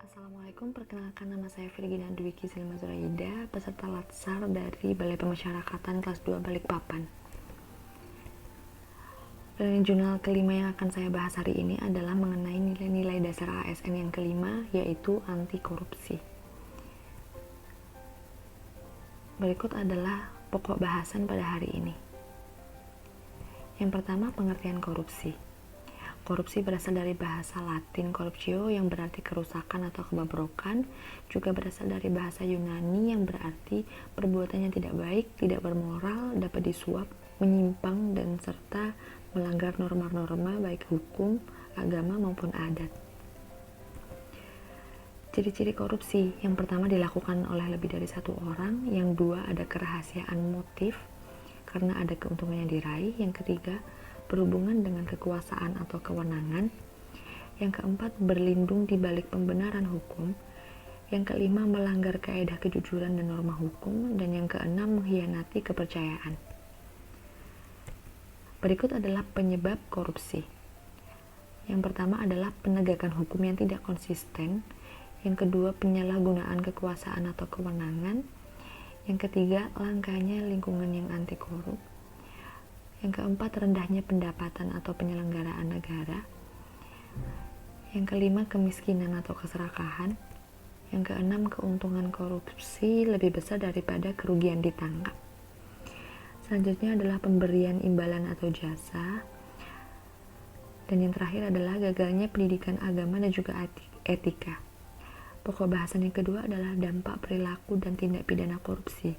Assalamualaikum, perkenalkan nama saya Virgina Dwiki Silma Zuraida, peserta Latsar dari Balai Pemasyarakatan kelas 2 Balikpapan. Jurnal kelima yang akan saya bahas hari ini adalah mengenai nilai-nilai dasar ASN yang kelima, yaitu anti korupsi. Berikut adalah pokok bahasan pada hari ini. Yang pertama, pengertian korupsi. Korupsi berasal dari bahasa Latin corruptio yang berarti kerusakan atau kebobrokan, juga berasal dari bahasa Yunani yang berarti perbuatan yang tidak baik, tidak bermoral, dapat disuap, menyimpang, dan serta melanggar norma-norma baik hukum, agama, maupun adat. Ciri-ciri korupsi: yang pertama, dilakukan oleh lebih dari satu orang. Yang dua, ada kerahasiaan motif karena ada keuntungan yang diraih. Yang ketiga, berhubungan dengan kekuasaan atau kewenangan. Yang keempat, berlindung di balik pembenaran hukum. Yang kelima, melanggar kaedah kejujuran dan norma hukum. Dan yang keenam, mengkhianati kepercayaan. Berikut adalah penyebab korupsi. Yang pertama adalah penegakan hukum yang tidak konsisten. Yang kedua, penyalahgunaan kekuasaan atau kewenangan. Yang ketiga, langkanya lingkungan yang anti korup. Yang keempat, rendahnya pendapatan atau penyelenggaraan negara. Yang kelima, kemiskinan atau keserakahan. Yang keenam, keuntungan korupsi lebih besar daripada kerugian ditangkap. Selanjutnya adalah pemberian imbalan atau jasa. Dan yang terakhir adalah gagalnya pendidikan agama dan juga etika. Pokok bahasan yang kedua adalah dampak perilaku dan tindak pidana korupsi.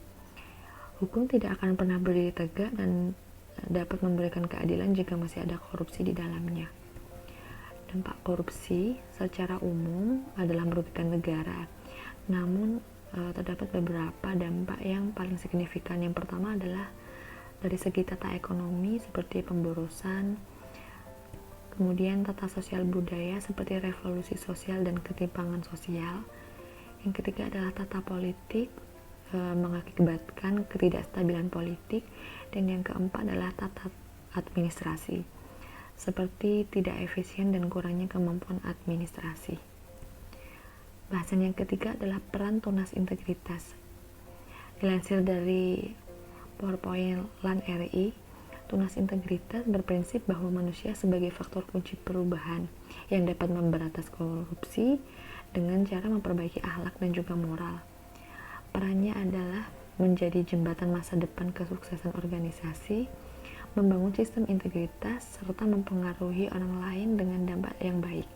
Hukum tidak akan pernah berdiri tegak dan dapat memberikan keadilan jika masih ada korupsi di dalamnya. Dampak korupsi secara umum adalah merugikan negara. Namun terdapat beberapa dampak yang paling signifikan. Yang pertama adalah dari segi tata ekonomi seperti pemborosan, kemudian tata sosial budaya seperti revolusi sosial dan ketimpangan sosial. Yang ketiga adalah tata politik, mengakibatkan ketidakstabilan politik. Dan yang keempat adalah tata administrasi, seperti tidak efisien dan kurangnya kemampuan administrasi. Bahasan yang ketiga adalah peran tunas integritas. Dilansir dari PowerPoint LAN RI, tunas integritas berprinsip bahwa manusia sebagai faktor kunci perubahan yang dapat memberantas korupsi dengan cara memperbaiki akhlak dan juga moral. Perannya adalah menjadi jembatan masa depan kesuksesan organisasi, membangun sistem integritas, serta mempengaruhi orang lain dengan dampak yang baik.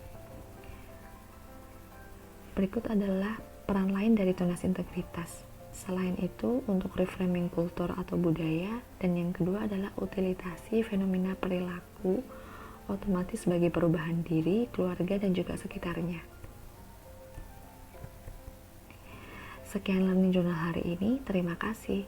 Berikut adalah peran lain dari tunas integritas. Selain itu, untuk reframing kultur atau budaya, dan yang kedua adalah utilitasi fenomena perilaku otomatis bagi perubahan diri, keluarga, dan juga sekitarnya. Sekian learning journal hari ini, terima kasih.